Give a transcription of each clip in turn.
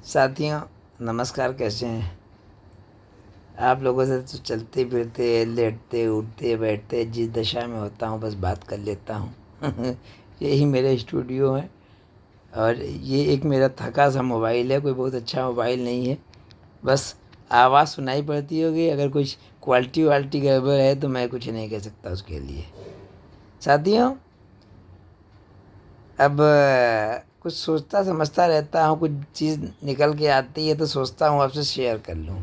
साथियों, नमस्कार। कैसे हैं आप? लोगों से तो चलते फिरते, लेटते उठते बैठते जिस दशा में होता हूँ बस बात कर लेता हूँ। यही मेरा स्टूडियो है। और ये एक मेरा थका सा मोबाइल है। कोई बहुत अच्छा मोबाइल नहीं है। बस आवाज़ सुनाई पड़ती होगी। अगर कुछ क्वालिटी वालिटी गड़बड़ है तो मैं कुछ नहीं कह सकता उसके लिए। साथियों, अब कुछ सोचता समझता रहता हूँ, कुछ चीज़ निकल के आती है तो सोचता हूँ आपसे शेयर कर लूँ।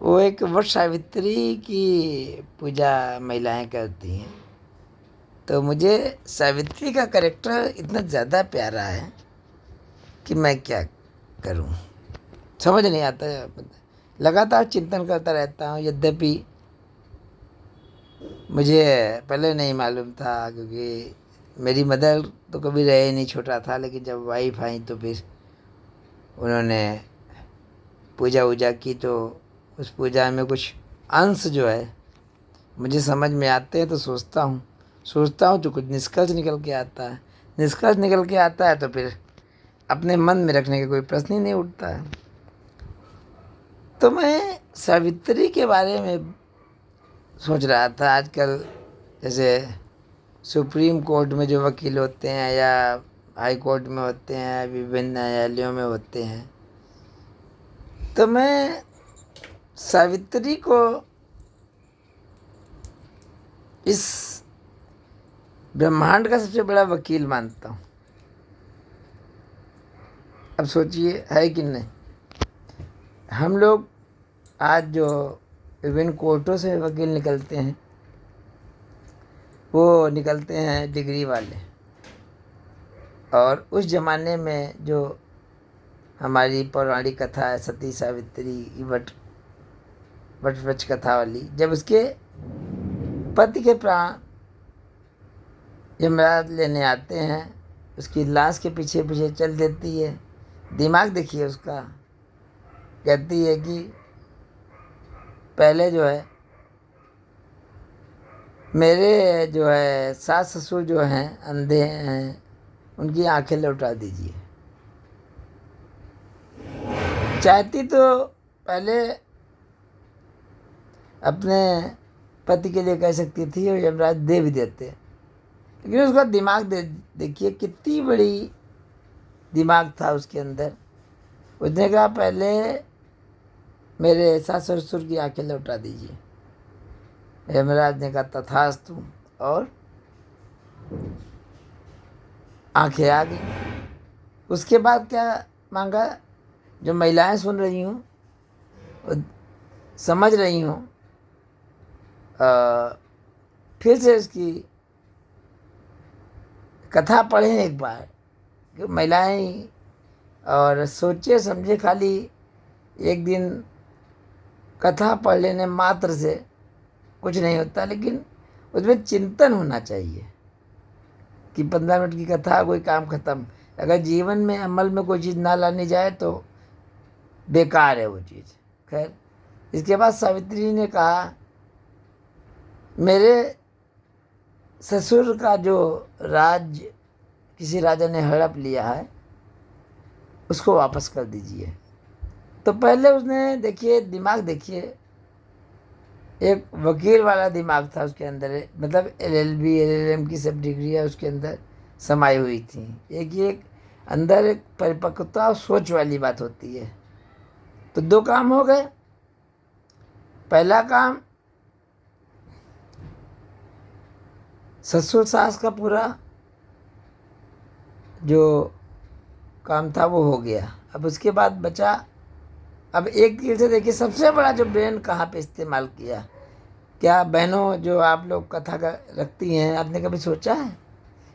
वो एक वट सावित्री की पूजा महिलाएं करती हैं। तो मुझे सावित्री का कैरेक्टर इतना ज़्यादा प्यारा है कि मैं क्या करूं, समझ नहीं आता। लगातार चिंतन करता रहता हूं। यद्यपि मुझे पहले नहीं मालूम था, क्योंकि मेरी मदर तो कभी रहे नहीं, छोटा था। लेकिन जब वाइफ आई तो फिर उन्होंने पूजा वूजा की, तो उस पूजा में कुछ अंश जो है मुझे समझ में आते हैं। तो सोचता हूँ तो कुछ निष्कर्ष निकल के आता है। निष्कर्ष निकल के आता है तो फिर अपने मन में रखने का कोई प्रश्न ही नहीं उठता है। तो मैं सावित्री के बारे में सोच रहा था। आजकल जैसे सुप्रीम कोर्ट में जो वकील होते हैं या हाई कोर्ट में होते हैं, विभिन्न न्यायालयों में होते हैं, तो मैं सावित्री को इस ब्रह्मांड का सबसे बड़ा वकील मानता हूँ। अब सोचिए, है कि नहीं? हम लोग आज जो विभिन्न कोर्टों से वकील निकलते हैं, वो निकलते हैं डिग्री वाले। और उस ज़माने में जो हमारी पौराणिक कथा है, सती सावित्री की वट वृक्ष कथा वाली, जब उसके पति के प्राण यमराज लेने आते हैं, उसकी लाश के पीछे पीछे चल देती है। दिमाग देखिए उसका। कहती है कि पहले जो है मेरे जो है सास ससुर जो हैं अंधे हैं, उनकी आंखें लौटा दीजिए। चाहती तो पहले अपने पति के लिए कह सकती थी और यमराज दे भी देते, लेकिन उसका दिमाग देखिए कितनी बड़ी दिमाग था उसके अंदर। उसने कहा पहले मेरे सास ससुर की आंखें लौटा दीजिए। यमराज ने कहा तथास्तु, और आंखें आ गई। उसके बाद क्या मांगा? जो महिलाएं सुन रही हूँ, समझ रही हूँ, फिर से उसकी कथा पढ़ें एक बार कि महिलाएं, और सोचे समझे। खाली एक दिन कथा पढ़ लेने मात्र से कुछ नहीं होता, लेकिन उसमें चिंतन होना चाहिए कि 15 मिनट की कथा कोई काम खत्म। अगर जीवन में अमल में कोई चीज़ ना लानी जाए तो बेकार है वो चीज़। खैर, इसके बाद सावित्री ने कहा मेरे ससुर का जो राज किसी राजा ने हड़प लिया है, उसको वापस कर दीजिए। तो पहले उसने, देखिए दिमाग देखिए, एक वकील वाला दिमाग था उसके अंदर। मतलब LLB LLM की सब डिग्रियाँ उसके अंदर समाई हुई थी। एक अंदर एक परिपक्वता और सोच वाली बात होती है। तो दो काम हो गए। पहला काम, ससुर सास का पूरा जो काम था वो हो गया। अब उसके बाद बचा, अब एक तीर से देखिए सबसे बड़ा जो ब्रेन कहाँ पे इस्तेमाल किया। क्या बहनों जो आप लोग कथा का रखती हैं, आपने कभी सोचा है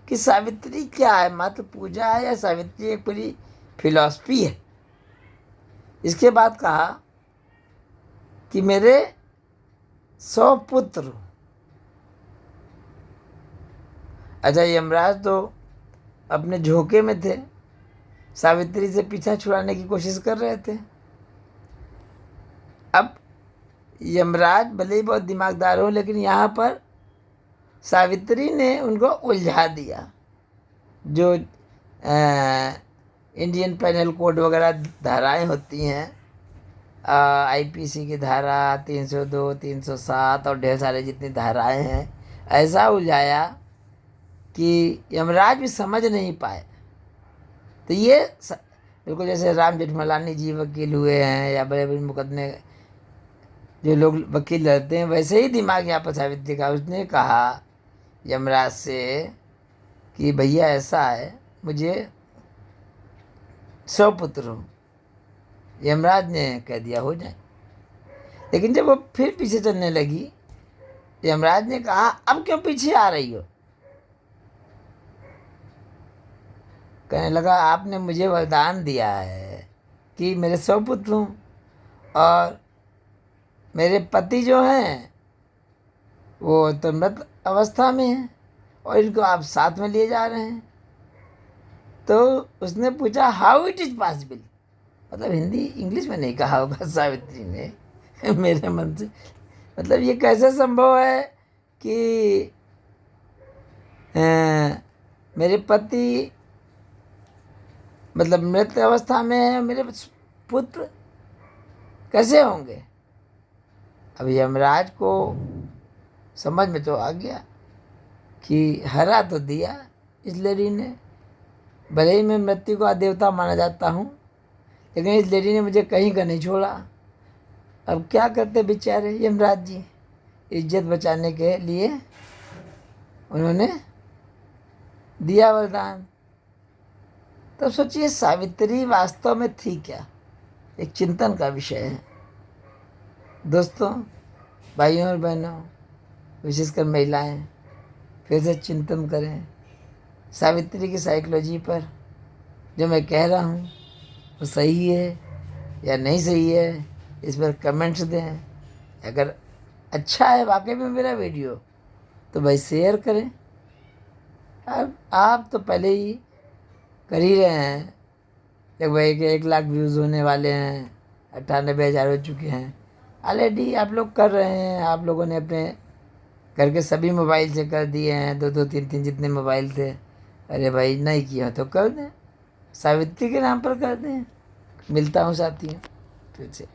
कि सावित्री क्या है? मात्र पूजा है या सावित्री एक पूरी फिलॉसफी है? इसके बाद कहा कि मेरे 100 पुत्र। अच्छा, यमराज तो अपने झोंके में थे, सावित्री से पीछा छुड़ाने की कोशिश कर रहे थे। अब यमराज भले ही बहुत दिमागदार हो, लेकिन यहाँ पर सावित्री ने उनको उलझा दिया। जो इंडियन पैनल कोड वगैरह धाराएं होती हैं, आईपीसी की धारा 302, 307 और ढेर सारे जितनी धाराएं हैं, ऐसा उलझाया कि यमराज भी समझ नहीं पाए। तो ये बिल्कुल जैसे राम जेठमलानी जी वकील हुए हैं या बड़े बड़े मुकदमे जो लोग वकील लड़ते हैं, वैसे ही दिमाग यहाँ पर सावित्री का। उसने कहा यमराज से कि भैया ऐसा है, मुझे 100 पुत्र हो। यमराज ने कह दिया हो जाए। लेकिन जब वो फिर पीछे चलने लगी, यमराज ने कहा अब क्यों पीछे आ रही हो? कहने लगा आपने मुझे वरदान दिया है कि मेरे 100 पुत्र हों और मेरे पति जो हैं वो तो मृत अवस्था में हैं और इनको आप साथ में लिए जा रहे हैं। तो उसने पूछा हाउ इट इज पॉसिबल, मतलब हिंदी इंग्लिश में नहीं कहा होगा सावित्री ने मेरे मन से, मतलब ये कैसे संभव है कि मेरे पति मतलब मृत अवस्था में है, मेरे पुत्र कैसे होंगे? अब यमराज को समझ में तो आ गया कि हरा तो दिया इस लेडी ने, भले ही मैं मृत्यु का देवता माना जाता हूँ, लेकिन इस लेडी ने मुझे कहीं का नहीं छोड़ा। अब क्या करते बेचारे यमराज जी, इज्जत बचाने के लिए उन्होंने दिया वरदान। तो सोचिए सावित्री वास्तव में थी क्या, एक चिंतन का विषय है। दोस्तों, भाइयों और बहनों, विशेषकर महिलाएं, फिर से चिंतन करें सावित्री की साइकोलॉजी पर। जो मैं कह रहा हूँ वो सही है या नहीं सही है, इस पर कमेंट्स दें। अगर अच्छा है वाकई में मेरा वीडियो तो भाई शेयर करें। अब आप तो पहले ही कर ही रहे हैं, लगभग 1 लाख व्यूज़ होने वाले हैं, 98,000 हो चुके हैं ऑलरेडी। आप लोग कर रहे हैं, आप लोगों ने अपने घर के सभी मोबाइल से कर दिए हैं, 2-2, 3-3 जितने मोबाइल थे। अरे भाई नहीं किया तो कर दें, सावित्री के नाम पर कर दें। मिलता हूँ साथियों फिर से।